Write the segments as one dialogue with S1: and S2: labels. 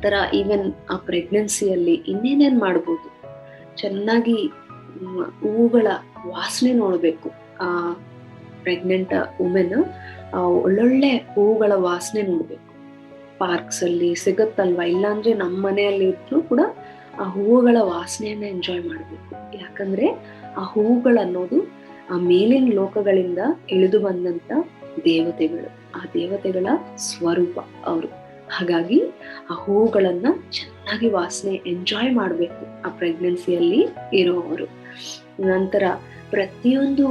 S1: ನಂತರ ಈವನ್ ಆ ಪ್ರೆಗ್ನೆನ್ಸಿಯಲ್ಲಿ ಇನ್ನೇನೇನ್ ಮಾಡ್ಬೋದು, ಚೆನ್ನಾಗಿ ಹೂವುಗಳ ವಾಸನೆ ನೋಡ್ಬೇಕು. ಆ ಪ್ರೆಗ್ನೆಂಟ್ ವುಮೆನ್ ಒಳ್ಳೊಳ್ಳೆ ಹೂವುಗಳ ವಾಸನೆ ನೋಡ್ಬೇಕು. ಪಾರ್ಕ್ಸ್ ಅಲ್ಲಿ ಸಿಗುತ್ತಲ್ವಾ, ಇಲ್ಲಾಂದ್ರೆ ನಮ್ಮ ಮನೆಯಲ್ಲಿ ಇದ್ರು ಕೂಡ ಆ ಹೂವುಗಳ ವಾಸನೆಯನ್ನ ಎಂಜಾಯ್ ಮಾಡ್ಬೇಕು. ಯಾಕಂದ್ರೆ ಆ ಹೂವುಗಳನ್ನೋದು ಆ ಮೇಲಿನ ಲೋಕಗಳಿಂದ ಇಳಿದು ಬಂದಂತ ದೇವತೆಗಳು, ಆ ದೇವತೆಗಳ ಸ್ವರೂಪ ಅವರು. ಹಾಗಾಗಿ ಆ ಹೂವುಗಳನ್ನ ಚೆನ್ನಾಗಿ ವಾಸನೆ ಎಂಜಾಯ್ ಮಾಡ್ಬೇಕು ಆ ಪ್ರೆಗ್ನೆನ್ಸಿಯಲ್ಲಿ ಇರುವವರು. ನಂತರ ಪ್ರತಿಯೊಂದು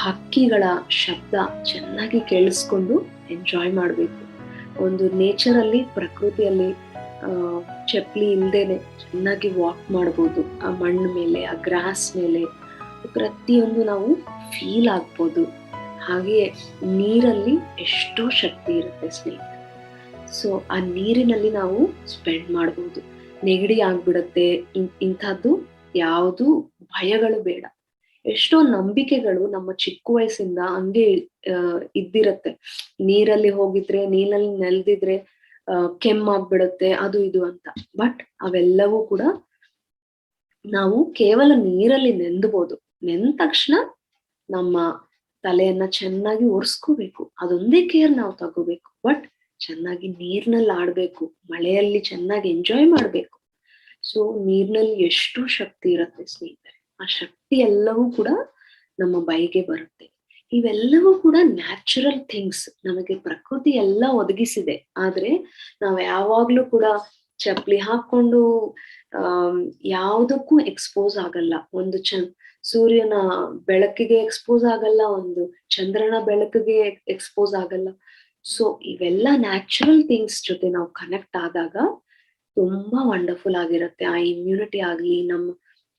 S1: ಹಕ್ಕಿಗಳ ಶಬ್ದ ಚೆನ್ನಾಗಿ ಕೇಳಿಸ್ಕೊಂಡು ಎಂಜಾಯ್ ಮಾಡ್ಬೇಕು. ಒಂದು ನೇಚರಲ್ಲಿ, ಪ್ರಕೃತಿಯಲ್ಲಿ ಚಪ್ಪಲಿ ಇಲ್ದೇನೆ ಚೆನ್ನಾಗಿ ವಾಕ್ ಮಾಡ್ಬೋದು. ಆ ಮಣ್ಣು ಮೇಲೆ, ಆ ಗ್ರಾಸ್ ಮೇಲೆ ಪ್ರತಿಯೊಂದು ನಾವು ಫೀಲ್ ಆಗ್ಬೋದು. ಹಾಗೆಯೇ ನೀರಲ್ಲಿ ಎಷ್ಟೋ ಶಕ್ತಿ ಇರುತ್ತೆ ಸ್ನೇಹಿತರೆ. ಸೊ ಆ ನೀರಿನಲ್ಲಿ ನಾವು ಸ್ಪೆಂಡ್ ಮಾಡ್ಬೋದು. ನೆಗಡಿ ಆಗ್ಬಿಡತ್ತೆ, ಇಂಥದ್ದು ಯಾವುದು ಭಯಗಳು ಬೇಡ. ಎಷ್ಟೋ ನಂಬಿಕೆಗಳು ನಮ್ಮ ಚಿಕ್ಕ ವಯಸ್ಸಿಂದ ಹಂಗೆ ಇದ್ದಿರತ್ತೆ. ನೀರಲ್ಲಿ ಹೋಗಿದ್ರೆ, ನೀರಲ್ಲಿ ನೆಲ್ದಿದ್ರೆ ಕೆಮ್ಮಾಗ್ಬಿಡತ್ತೆ, ಅದು ಇದು ಅಂತ. ಬಟ್ ಅವೆಲ್ಲವೂ ಕೂಡ ನಾವು ಕೇವಲ ನೀರಲ್ಲಿ ನೆಂದಬಹುದು. ನೆಂದ ತಕ್ಷಣ ನಮ್ಮ ತಲೆಯನ್ನ ಚೆನ್ನಾಗಿ ಒರೆಸ್ಕೋಬೇಕು, ಅದೊಂದೇ ಕೇರ್ ನಾವು ತಗೋಬೇಕು. ಬಟ್ ಚೆನ್ನಾಗಿ ನೀರ್ನಲ್ಲಿ ಆಡ್ಬೇಕು, ಮಳೆಯಲ್ಲಿ ಚೆನ್ನಾಗಿ ಎಂಜಾಯ್ ಮಾಡ್ಬೇಕು. ಸೊ ನೀರ್ನಲ್ಲಿ ಎಷ್ಟೋ ಶಕ್ತಿ ಇರುತ್ತೆ ಸ್ನೇಹಿತರೆ. ಆ ಶಕ್ತಿ ಎಲ್ಲವೂ ಕೂಡ ನಮ್ಮ ಬೈಗೆ ಬರುತ್ತೆ. ಇವೆಲ್ಲವೂ ಕೂಡ ನ್ಯಾಚುರಲ್ ಥಿಂಗ್ಸ್, ನಮಗೆ ಪ್ರಕೃತಿ ಎಲ್ಲ ಒದಗಿಸಿದೆ. ಆದ್ರೆ ನಾವ್ ಯಾವಾಗ್ಲೂ ಕೂಡ ಚಪ್ಪಲಿ ಹಾಕೊಂಡು ಯಾವುದಕ್ಕೂ ಎಕ್ಸ್ಪೋಸ್ ಆಗಲ್ಲ. ಒಂದು ಸೂರ್ಯನ ಬೆಳಕಿಗೆ ಎಕ್ಸ್ಪೋಸ್ ಆಗಲ್ಲ, ಒಂದು ಚಂದ್ರನ ಬೆಳಕಿಗೆ ಎಕ್ಸ್ಪೋಸ್ ಆಗಲ್ಲ. ಸೊ ಇವೆಲ್ಲ ನ್ಯಾಚುರಲ್ ಥಿಂಗ್ಸ್ ಜೊತೆ ನಾವು ಕನೆಕ್ಟ್ ಆದಾಗ ತುಂಬಾ ವಂಡರ್ಫುಲ್ ಆಗಿರುತ್ತೆ. ಆ ಇಮ್ಯುನಿಟಿ ಆಗ್ಲಿ, ನಮ್ಮ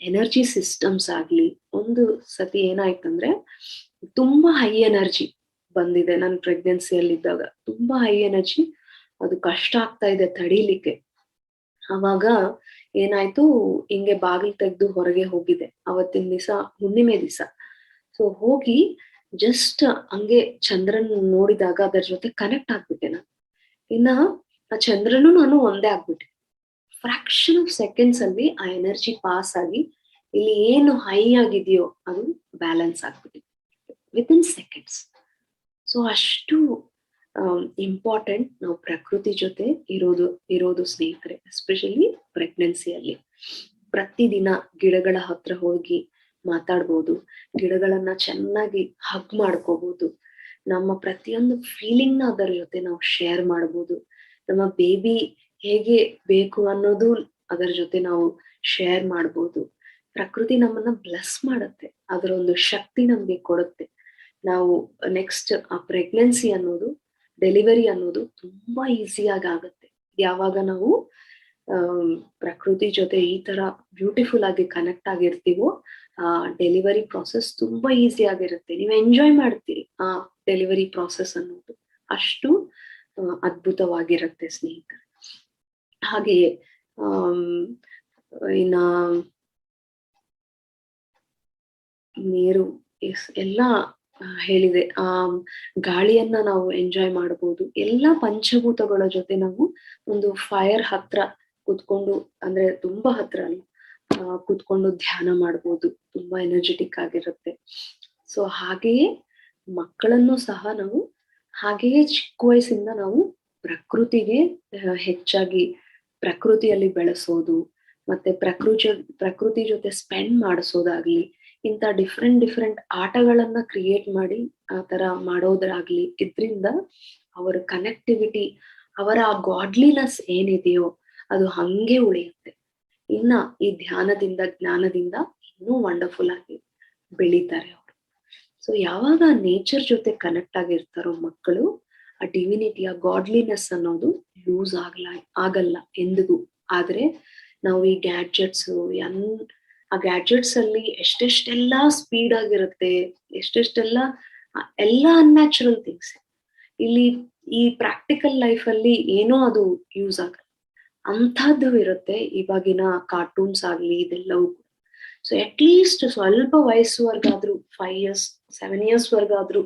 S1: ಎನರ್ಜಿ ಸಿಸ್ಟಮ್ಸ್ ಆಗ್ಲಿ. ಒಂದು ಸತಿ ಏನಾಯ್ತಂದ್ರೆ ತುಂಬಾ ಹೈ ಎನರ್ಜಿ ಬಂದಿದೆ ನನ್ ಪ್ರೆಗ್ನೆನ್ಸಿಯಲ್ಲಿ ಇದ್ದಾಗ. ತುಂಬಾ ಹೈ ಎನರ್ಜಿ, ಅದು ಕಷ್ಟ ಆಗ್ತಾ ಇದೆ ತಡೀಲಿಕ್ಕೆ. ಅವಾಗ ಏನಾಯ್ತು, ಹಿಂಗೆ ಬಾಗಿಲು ತೆಗ್ದು ಹೊರಗೆ ಹೋಗಿದೆ. ಅವತ್ತಿನ ದಿವಸ ಹುಣ್ಣಿಮೆ ದಿವಸ. ಸೊ ಹೋಗಿ ಜಸ್ಟ್ ಹಂಗೆ ಚಂದ್ರನ್ ನೋಡಿದಾಗ ಅದರ ಜೊತೆ ಕನೆಕ್ಟ್ ಆಗ್ಬಿಟ್ಟೆ ನಾನು. ಇನ್ನ ಆ ಚಂದ್ರನು ನಾನು ಒಂದೇ ಆಗ್ಬಿಟ್ಟೆ. ಫ್ರಾಕ್ಷನ್ ಆಫ್ ಸೆಕೆಂಡ್ಸ್ ಅಲ್ಲಿ ಆ ಎನರ್ಜಿ ಪಾಸ್ ಆಗಿ ಇಲ್ಲಿ ಏನು ಹೈ ಆಗಿದೆಯೋ ಅದು ಬ್ಯಾಲೆನ್ಸ್ ಆಗ್ಬಿಟ್ಟಿದೆ ವಿತಿನ್ ಸೆಕೆಂಡ್ಸ್. ಸೊ ಅಷ್ಟು ಇಂಪಾರ್ಟೆಂಟ್ ನಾವು ಪ್ರಕೃತಿ ಜೊತೆ ಇರೋದು ಸ್ನೇಹಿತರೆ, ಎಸ್ಪೆಷಲಿ ಪ್ರೆಗ್ನೆನ್ಸಿಯಲ್ಲಿ. ಪ್ರತಿದಿನ ಗಿಡಗಳ ಹತ್ರ ಹೋಗಿ ಮಾತಾಡ್ಬೋದು, ಗಿಡಗಳನ್ನ ಚೆನ್ನಾಗಿ ಹಗ್ ಮಾಡ್ಕೋಬಹುದು. ನಮ್ಮ ಪ್ರತಿಯೊಂದು ಫೀಲಿಂಗ್ ನ ಅದರ ಜೊತೆ ನಾವು ಶೇರ್ ಮಾಡ್ಬೋದು. ನಮ್ಮ ಬೇಬಿ ಹೇಗೆ ಬೇಕು ಅನ್ನೋದು ಅದರ ಜೊತೆ ನಾವು ಶೇರ್ ಮಾಡ್ಬೋದು. ಪ್ರಕೃತಿ ನಮ್ಮನ್ನ ಬ್ಲೆಸ್ ಮಾಡುತ್ತೆ, ಅದರ ಒಂದು ಶಕ್ತಿ ನಮ್ಗೆ ಕೊಡುತ್ತೆ. ನಾವು ನೆಕ್ಸ್ಟ್ ಆ ಪ್ರೆಗ್ನೆನ್ಸಿ ಅನ್ನೋದು, ಡೆಲಿವರಿ ಅನ್ನೋದು ತುಂಬಾ ಈಸಿಯಾಗಿ ಆಗುತ್ತೆ ಯಾವಾಗ ನಾವು ಪ್ರಕೃತಿ ಜೊತೆ ಈ ತರ ಬ್ಯೂಟಿಫುಲ್ ಆಗಿ ಕನೆಕ್ಟ್ ಆಗಿರ್ತೀವೋ. ಆ ಡೆಲಿವರಿ ಪ್ರಾಸೆಸ್ ತುಂಬಾ ಈಸಿ ಆಗಿರುತ್ತೆ, ನೀವು ಎಂಜಾಯ್ ಮಾಡ್ತೀರಿ ಆ ಡೆಲಿವರಿ ಪ್ರಾಸೆಸ್ ಅನ್ನೋದು. ಅಷ್ಟು ಅದ್ಭುತವಾಗಿರುತ್ತೆ ಸ್ನೇಹಿತರೆ. ಹಾಗೆಯೇ ಇನ್ನ ನೀರು ಎಲ್ಲ ಹೇಳಿದೆ. ಆ ಗಾಳಿಯನ್ನ ನಾವು ಎಂಜಾಯ್ ಮಾಡಬಹುದು. ಎಲ್ಲಾ ಪಂಚಭೂತಗಳ ಜೊತೆ ನಾವು ಒಂದು ಫೈರ್ ಹತ್ರ ಕುತ್ಕೊಂಡು, ಅಂದ್ರೆ ತುಂಬಾ ಹತ್ರ ಅಲ್ಲ, ಕುತ್ಕೊಂಡು ಧ್ಯಾನ ಮಾಡ್ಬೋದು. ತುಂಬಾ ಎನರ್ಜೆಟಿಕ್ ಆಗಿರುತ್ತೆ. ಸೊ ಹಾಗೆಯೇ ಮಕ್ಕಳನ್ನು ಸಹ ನಾವು ಹಾಗೆಯೇ ಚಿಕ್ಕ ವಯಸ್ಸಿಂದ ನಾವು ಪ್ರಕೃತಿಗೆ ಹೆಚ್ಚಾಗಿ ಪ್ರಕೃತಿಯಲ್ಲಿ ಬೆಳೆಸೋದು, ಮತ್ತೆ ಪ್ರಕೃತಿ ಜೊತೆ ಸ್ಪೆಂಡ್ ಮಾಡಿಸೋದಾಗ್ಲಿ, ಇಂಥ ಡಿಫ್ರೆಂಟ್ ಆಟಗಳನ್ನ ಕ್ರಿಯೇಟ್ ಮಾಡಿ ಆ ತರ ಮಾಡೋದಾಗ್ಲಿ, ಇದ್ರಿಂದ ಅವರ ಕನೆಕ್ಟಿವಿಟಿ, ಅವರ ಆ ಗಾಡ್ಲಿನೆಸ್ ಏನಿದೆಯೋ ಅದು ಹಂಗೆ ಉಳಿಯುತ್ತೆ. ಇನ್ನ ಈ ಧ್ಯಾನದಿಂದ, ಜ್ಞಾನದಿಂದ ಇನ್ನೂ ವಂಡರ್ಫುಲ್ ಆಗಿ ಬೆಳೀತಾರೆ ಅವರು. ಸೊ ಯಾವಾಗ ನೇಚರ್ ಜೊತೆ ಕನೆಕ್ಟ್ ಆಗಿರ್ತಾರೋ ಮಕ್ಕಳು, ಆ ಡಿವಿನಿಟಿ, ಆ ಗಾಡ್ಲಿನೆಸ್ ಅನ್ನೋದು ಲೂಸ್ ಆಗಲ್ಲ ಎಂದಿಗೂ. ಆದ್ರೆ ನಾವು ಈ ಗ್ಯಾಡ್ಜೆಟ್ಸ್, ಆ ಗ್ಯಾಡ್ಜೆಟ್ಸ್ ಅಲ್ಲಿ ಎಷ್ಟೆಷ್ಟೆಲ್ಲಾ ಸ್ಪೀಡ್ ಆಗಿರುತ್ತೆ, ಎಷ್ಟೆಷ್ಟೆಲ್ಲ ಎಲ್ಲ ಅನ್ಯಾಚುರಲ್ ಥಿಂಗ್ಸ್. ಇಲ್ಲಿ ಈ ಪ್ರಾಕ್ಟಿಕಲ್ ಲೈಫ್ ಅಲ್ಲಿ ಏನೋ ಅದು ಯೂಸ್ ಆಗಲ್ಲ, ಅಂಥದ್ದು ಇರುತ್ತೆ ಇವಾಗಿನ ಕಾರ್ಟೂನ್ಸ್ ಆಗ್ಲಿ, ಇದೆಲ್ಲವೂ. ಸೊ ಅಟ್ ಲೀಸ್ಟ್ ಸ್ವಲ್ಪ ವಯಸ್ಸುವರ್ಗಾದ್ರು, 5 years 7 years ವರ್ಗಾದ್ರು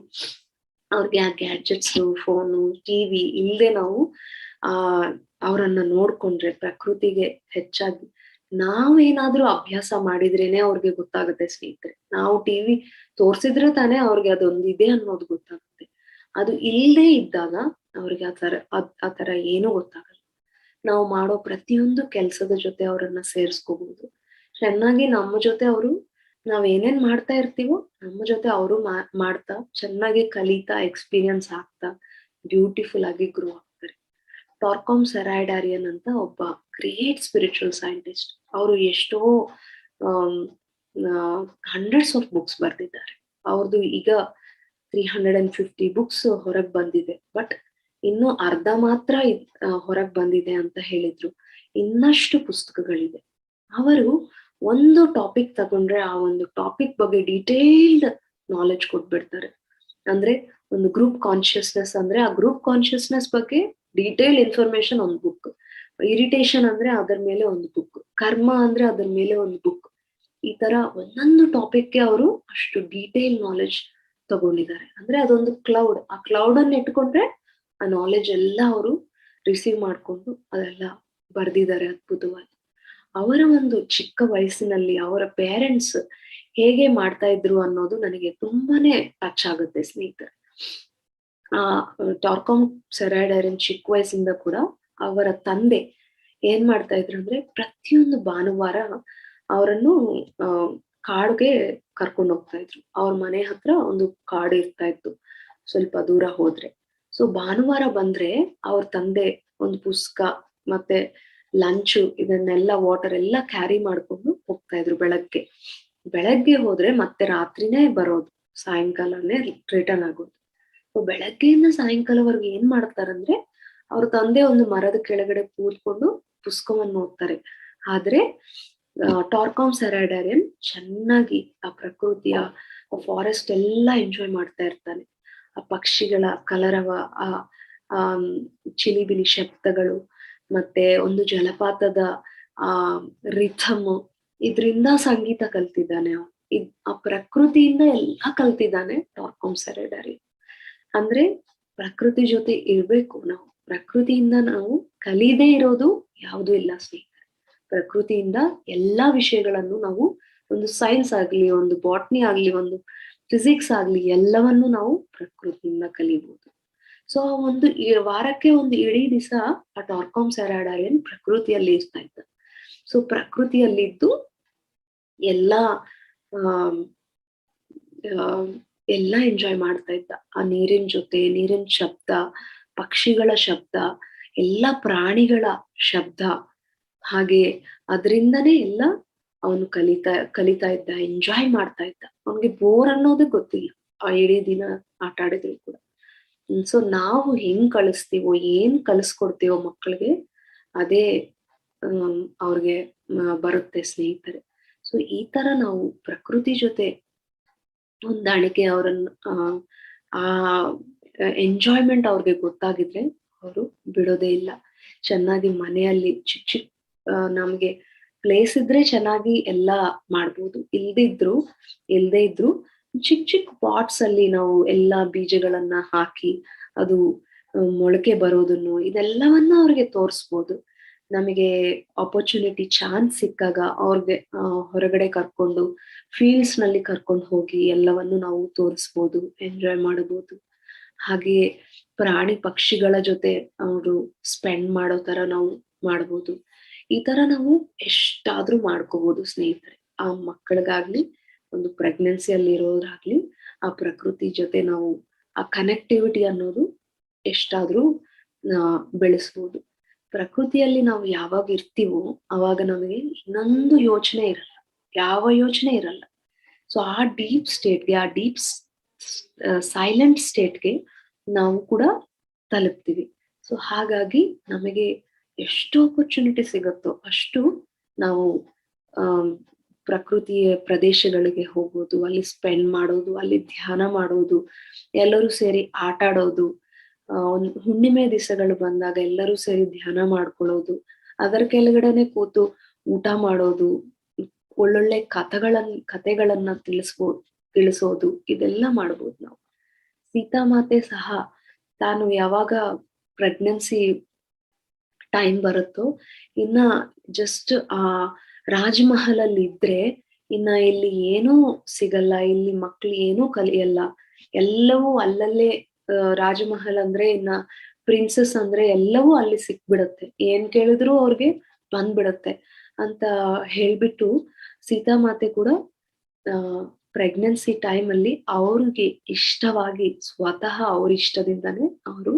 S1: ಅವ್ರಿಗೆ ಆ ಗ್ಯಾಡ್ಜೆಟ್ಸ್, ಫೋನು, ಟಿವಿ ಇಲ್ಲದೆ ನಾವು ಅವರನ್ನ ನೋಡ್ಕೊಂಡ್ರೆ ಪ್ರಕೃತಿಗೆ ಹೆಚ್ಚಾಗಿ ನಾವೇನಾದ್ರೂ ಅಭ್ಯಾಸ ಮಾಡಿದ್ರೇನೆ ಅವ್ರಿಗೆ ಗೊತ್ತಾಗುತ್ತೆ ಸ್ನೇಹಿತರೆ. ನಾವು ಟಿವಿ ತೋರ್ಸಿದ್ರೆ ತಾನೇ ಅವ್ರಿಗೆ ಅದೊಂದಿದೆ ಅನ್ನೋದು ಗೊತ್ತಾಗುತ್ತೆ. ಅದು ಇಲ್ಲದೆ ಇದ್ದಾಗ ಅವ್ರಿಗೆ ಆ ತರ ಏನೂ ಗೊತ್ತಾಗಲ್ಲ. ನಾವು ಮಾಡೋ ಪ್ರತಿಯೊಂದು ಕೆಲ್ಸದ ಜೊತೆ ಅವ್ರನ್ನ ಸೇರ್ಸ್ಕೋಬಹುದು. ಚೆನ್ನಾಗಿ ನಮ್ಮ ಜೊತೆ ಅವರು ನಾವ್ ಏನೇನ್ ಮಾಡ್ತಾ ಇರ್ತೀವೋ ನಮ್ಮ ಜೊತೆ ಅವರು ಮಾಡ್ತಾ ಚೆನ್ನಾಗಿ ಕಲಿತಾ ಎಕ್ಸ್ಪೀರಿಯನ್ಸ್ ಆಗ್ತಾ ಬ್ಯೂಟಿಫುಲ್ ಆಗಿ ಗ್ರೋ ಆಗ್ತಾರೆ. ಟಾರ್ಕಾಮ್ ಸೆರಾಯ್ಡಾರಿಯನ್ ಅಂತ ಒಬ್ಬ ಗ್ರೇಟ್ ಸ್ಪಿರಿಚುವಲ್ ಸೈಂಟಿಸ್ಟ್. ಅವರು ಎಷ್ಟೋ ಹಂಡ್ರೆಡ್ಸ್ ಆಫ್ ಬುಕ್ಸ್ ಬರ್ದಿದ್ದಾರೆ. ಅವ್ರದ್ದು ಈಗ 350 ಬುಕ್ಸ್ ಹೊರಗ್ ಬಂದಿದೆ. ಬಟ್ ಇನ್ನು ಅರ್ಧ ಮಾತ್ರ ಹೊರಗ್ ಬಂದಿದೆ ಅಂತ ಹೇಳಿದ್ರು. ಇನ್ನಷ್ಟು ಪುಸ್ತಕಗಳಿದೆ. ಅವರು ಒಂದು ಟಾಪಿಕ್ ತಗೊಂಡ್ರೆ ಆ ಒಂದು ಟಾಪಿಕ್ ಬಗ್ಗೆ ಡೀಟೇಲ್ಡ್ ನಾಲೆಡ್ಜ್ ಕೊಟ್ಬಿಡ್ತಾರೆ. ಅಂದ್ರೆ ಒಂದು ಗ್ರೂಪ್ ಕಾನ್ಶಿಯಸ್ನೆಸ್ ಅಂದ್ರೆ ಆ ಗ್ರೂಪ್ ಕಾನ್ಶಿಯಸ್ನೆಸ್ ಬಗ್ಗೆ ಡೀಟೇಲ್ ಇನ್ಫಾರ್ಮೇಶನ್ ಒಂದು ಬುಕ್, ಇರಿಟೇಷನ್ ಅಂದ್ರೆ ಅದರ ಮೇಲೆ ಒಂದು ಬುಕ್, ಕರ್ಮ ಅಂದ್ರೆ ಅದರ ಮೇಲೆ ಒಂದು ಬುಕ್. ಈ ತರ ಒಂದೊಂದು ಟಾಪಿಕ್ಗೆ ಅವರು ಅಷ್ಟು ಡೀಟೇಲ್ ನಾಲೆಡ್ಜ್ ತಗೊಂಡಿದ್ದಾರೆ. ಅಂದ್ರೆ ಅದೊಂದು ಕ್ಲೌಡ್. ಆ ಕ್ಲೌಡ್ ಅನ್ನ ಇಟ್ಕೊಂಡ್ರೆ ಆ ನಾಲೆಡ್ಜ್ ಎಲ್ಲ ಅವರು ರಿಸೀವ್ ಮಾಡ್ಕೊಂಡು ಅದೆಲ್ಲ ಬರ್ದಿದ್ದಾರೆ ಅದ್ಭುತವಾಗಿ. ಅವರ ಒಂದು ಚಿಕ್ಕ ವಯಸ್ಸಿನಲ್ಲಿ ಅವರ ಪೇರೆಂಟ್ಸ್ ಹೇಗೆ ಮಾಡ್ತಾ ಇದ್ರು ಅನ್ನೋದು ನನಗೆ ತುಂಬಾನೇ ಟಚ್ ಆಗುತ್ತೆ ಸ್ನೇಹಿತರೆ. ಆ ಟಾರ್ಕಾಮ್ ಸೆರಾಯ್ಡಾರಿಯನ್ ಚಿಕ್ಕ ವಯಸ್ಸಿಂದ ಕೂಡ ಅವರ ತಂದೆ ಏನ್ ಮಾಡ್ತಾ ಇದ್ರು ಅಂದ್ರೆ ಪ್ರತಿಯೊಂದು ಭಾನುವಾರ ಅವರನ್ನು ಕಾಡ್ಗೆ ಕರ್ಕೊಂಡು ಹೋಗ್ತಾ ಇದ್ರು. ಅವ್ರ ಮನೆ ಹತ್ರ ಒಂದು ಕಾಡು ಇರ್ತಾ ಇತ್ತು ಸ್ವಲ್ಪ ದೂರ ಹೋದ್ರೆ. ಸೊ ಭಾನುವಾರ ಬಂದ್ರೆ ಅವ್ರ ತಂದೆ ಒಂದು ಪುಸ್ತಕ ಮತ್ತೆ ಲಂಚು ಇದನ್ನೆಲ್ಲ ವಾಟರ್ ಎಲ್ಲ ಕ್ಯಾರಿ ಮಾಡ್ಕೊಂಡು ಹೋಗ್ತಾ ಇದ್ರು. ಬೆಳಗ್ಗೆ ಹೋದ್ರೆ ಮತ್ತೆ ರಾತ್ರಿನೇ ಬರೋದು, ಸಾಯಂಕಾಲನೇ ರಿಟರ್ನ್ ಆಗೋದು. ಬೆಳಗ್ಗೆಯಿಂದ ಸಾಯಂಕಾಲವರೆಗೂ ಏನ್ ಮಾಡ್ತಾರಂದ್ರೆ ಅವ್ರ ತಂದೆ ಒಂದು ಮರದ ಕೆಳಗಡೆ ಕೂತ್ಕೊಂಡು ಪುಸ್ತಕವನ್ನು ಓದ್ತಾರೆ. ಆದ್ರೆ ಟಾರ್ಕಾಮ್ ಸೆರಾಯ್ಡಾರಿಯನ್ ಚೆನ್ನಾಗಿ ಆ ಪ್ರಕೃತಿಯ ಫಾರೆಸ್ಟ್ ಎಲ್ಲ ಎಂಜಾಯ್ ಮಾಡ್ತಾ ಇರ್ತಾನೆ. ಆ ಪಕ್ಷಿಗಳ ಕಲರವ, ಆ ಚಿಲಿಬಿಲಿ ಶಬ್ದಗಳು, ಮತ್ತೆ ಒಂದು ಜಲಪಾತದ ಆ ರಿಥಮ್, ಇದ್ರಿಂದ ಸಂಗೀತ ಕಲ್ತಿದ್ದಾನೆ ಅವನು. ಆ ಪ್ರಕೃತಿಯಿಂದ ಎಲ್ಲ ಕಲ್ತಿದ್ದಾನೆ ಟಾರ್ಕಾಮ್ ಸೆರಾಯ್ಡಾರಿಯನ್. ಅಂದ್ರೆ ಪ್ರಕೃತಿ ಜೊತೆ ಇರ್ಬೇಕು ನಾವು. ಪ್ರಕೃತಿಯಿಂದ ನಾವು ಕಲಿಯದೇ ಇರೋದು ಯಾವುದು ಇಲ್ಲ ಸ್ನೇಹಿತರೆ. ಪ್ರಕೃತಿಯಿಂದ ಎಲ್ಲಾ ವಿಷಯಗಳನ್ನು ನಾವು, ಒಂದು ಸೈನ್ಸ್ ಆಗ್ಲಿ, ಒಂದು ಬಾಟ್ನಿ ಆಗ್ಲಿ, ಒಂದು ಫಿಸಿಕ್ಸ್ ಆಗ್ಲಿ, ಎಲ್ಲವನ್ನು ನಾವು ಪ್ರಕೃತಿಯಿಂದ ಕಲಿಬಹುದು. ಸೊ ಒಂದು ವಾರಕ್ಕೆ ಒಂದು ಇಡೀ ದಿವಸ ಆ ಟಾರ್ಕಾಮ್ ಸೆರಾಯ್ಡಾರಿಯನ್ ಪ್ರಕೃತಿಯಲ್ಲಿ ಇರ್ತಾ ಇದ್ದ. ಸೊ ಪ್ರಕೃತಿಯಲ್ಲಿದ್ದು ಎಲ್ಲಾ ಎಲ್ಲ ಎಂಜಾಯ್ ಮಾಡ್ತಾ ಇದ್ದ. ಆ ನೀರಿನ ಜೊತೆ, ನೀರಿನ ಶಬ್ದ, ಪಕ್ಷಿಗಳ ಶಬ್ದ, ಎಲ್ಲ ಪ್ರಾಣಿಗಳ ಶಬ್ದ, ಹಾಗೆ ಅದರಿಂದನೇ ಎಲ್ಲ ಅವನು ಕಲಿತಾ ಇದ್ದ, ಎಂಜಾಯ್ ಮಾಡ್ತಾ ಇದ್ದ. ಅವನಿಗೆ ಬೋರ್ ಅನ್ನೋದೇ ಗೊತ್ತಿಲ್ಲ ಆ ಇಡೀ ದಿನ ಆಟ ಆಡಿದ್ರು ಕೂಡ. ಸೊ ನಾವು ಹೆಂಗ್ ಕಲಿಸ್ತೀವೋ, ಏನ್ ಕಲಿಸ್ಕೊಡ್ತೀವೋ ಮಕ್ಕಳಿಗೆ ಅದೇ ಅವ್ರಿಗೆ ಬರುತ್ತೆ ಸ್ನೇಹಿತರೆ. ಸೊ ಈ ತರ ನಾವು ಪ್ರಕೃತಿ ಜೊತೆ ಹೊಂದಾಣಿಕೆ ಅವರನ್ನ ಆ ಎಂಜಾಯ್ಮೆಂಟ್ ಅವ್ರಿಗೆ ಗೊತ್ತಾಗಿದ್ರೆ ಅವರು ಬಿಡೋದೇ ಇಲ್ಲ. ಚೆನ್ನಾಗಿ ಮನೆಯಲ್ಲಿ ಚಿಕ್ಕ ನಮ್ಗೆ ಪ್ಲೇಸ್ ಇದ್ರೆ ಚೆನ್ನಾಗಿ ಎಲ್ಲಾ ಮಾಡ್ಬೋದು. ಇಲ್ದೇ ಇದ್ರು ಚಿಕ್ಕ ಪಾಟ್ಸ್ ಅಲ್ಲಿ ನಾವು ಎಲ್ಲಾ ಬೀಜಗಳನ್ನ ಹಾಕಿ ಅದು ಮೊಳಕೆ ಬರೋದನ್ನು ಇದೆಲ್ಲವನ್ನ ಅವ್ರಿಗೆ ತೋರಿಸ್ಬೋದು. ನಮಗೆ ಆಪರ್ಚುನಿಟಿ ಚಾನ್ಸ್ ಸಿಕ್ಕಾಗ ಅವ್ರಿಗೆ ಹೊರಗಡೆ ಕರ್ಕೊಂಡು ಫೀಲ್ಡ್ಸ್ ನಲ್ಲಿ ಕರ್ಕೊಂಡು ಹೋಗಿ ಎಲ್ಲವನ್ನು ನಾವು ತೋರಿಸ್ಬೋದು, ಎಂಜಾಯ್ ಮಾಡಬಹುದು. ಹಾಗೆಯೇ ಪ್ರಾಣಿ ಪಕ್ಷಿಗಳ ಜೊತೆ ಅವರು ಸ್ಪೆಂಡ್ ಮಾಡೋ ತರ ನಾವು ಮಾಡ್ಬೋದು. ಈ ತರ ನಾವು ಎಷ್ಟಾದ್ರೂ ಮಾಡ್ಕೋಬಹುದು ಸ್ನೇಹಿತರೆ. ಆ ಮಕ್ಕಳಿಗಾಗ್ಲಿ, ಒಂದು ಪ್ರೆಗ್ನೆನ್ಸಿಯಲ್ಲಿ ಇರೋರಾಗ್ಲಿ, ಆ ಪ್ರಕೃತಿ ಜೊತೆ ನಾವು ಆ ಕನೆಕ್ಟಿವಿಟಿ ಅನ್ನೋದು ಎಷ್ಟಾದ್ರೂ ಬೆಳೆಸ್ಬೋದು. ಪ್ರಕೃತಿಯಲ್ಲಿ ನಾವು ಯಾವಾಗ ಇರ್ತೀವೋ ಅವಾಗ ನಮಗೆ ಇನ್ನೊಂದು ಯೋಚನೆ ಇರಲ್ಲ, ಯಾವ ಯೋಚನೆ ಇರಲ್ಲ. ಸೊ ಆ ಡೀಪ್ ಸ್ಟೇಟ್ಗೆ, ಆ ಡೀಪ್ ಸೈಲೆಂಟ್ ಸ್ಟೇಟ್ಗೆ ನಾವು ಕೂಡ ತಲುಪ್ತೀವಿ. ಸೊ ಹಾಗಾಗಿ ನಮಗೆ ಎಷ್ಟು ಆಪರ್ಚುನಿಟಿ ಸಿಗುತ್ತೋ ಅಷ್ಟು ನಾವು ಪ್ರಕೃತಿಯ ಪ್ರದೇಶಗಳಿಗೆ ಹೋಗೋದು, ಅಲ್ಲಿ ಸ್ಪೆಂಡ್ ಮಾಡೋದು, ಅಲ್ಲಿ ಧ್ಯಾನ ಮಾಡೋದು, ಎಲ್ಲರೂ ಸೇರಿ ಆಟ ಆಡೋದು, ಒಂದು ಹುಣ್ಣಿಮೆ ದಿವಸಗಳು ಬಂದಾಗ ಎಲ್ಲರೂ ಸೇರಿ ಧ್ಯಾನ ಮಾಡ್ಕೊಳ್ಳೋದು, ಅದರ ಕೆಳಗಡೆನೆ ಕೂತು ಊಟ ಮಾಡೋದು, ಒಳ್ಳೊಳ್ಳೆ ಕಥೆಗಳನ್ನ ತಿಳಿಸೋದು, ಇದೆಲ್ಲ ಮಾಡ್ಬೋದು ನಾವು. ಸೀತಾಮಾತೆ ಸಹ ತಾನು ಯಾವಾಗ ಪ್ರೆಗ್ನೆನ್ಸಿ ಟೈಮ್ ಬರುತ್ತೋ, ಇನ್ನ ಜಸ್ಟ್ ಆ ರಾಜಮಹಲ್ ಅಲ್ಲಿ ಇದ್ರೆ ಇನ್ನ ಇಲ್ಲಿ ಏನೂ ಸಿಗಲ್ಲ, ಇಲ್ಲಿ ಮಕ್ಳು ಏನೂ ಕಲಿಯಲ್ಲ, ಎಲ್ಲವೂ ಅಲ್ಲಲ್ಲೇ ರಾಜಮಹಲ್ ಅಂದ್ರೆ ಇನ್ನ ಪ್ರಿನ್ಸಸ್ ಅಂದ್ರೆ ಎಲ್ಲವೂ ಅಲ್ಲಿ ಸಿಕ್ಬಿಡತ್ತೆ, ಏನ್ ಕೇಳಿದ್ರು ಅವ್ರಿಗೆ ಬಂದ್ಬಿಡತ್ತೆ ಅಂತ ಹೇಳ್ಬಿಟ್ಟು ಸೀತಾಮಾತೆ ಕೂಡ ಪ್ರೆಗ್ನೆನ್ಸಿ ಟೈಮ್ ಅಲ್ಲಿ ಅವ್ರಿಗೆ ಇಷ್ಟವಾಗಿ ಸ್ವತಃ ಅವ್ರ ಇಷ್ಟದಿಂದಾನೇ ಅವರು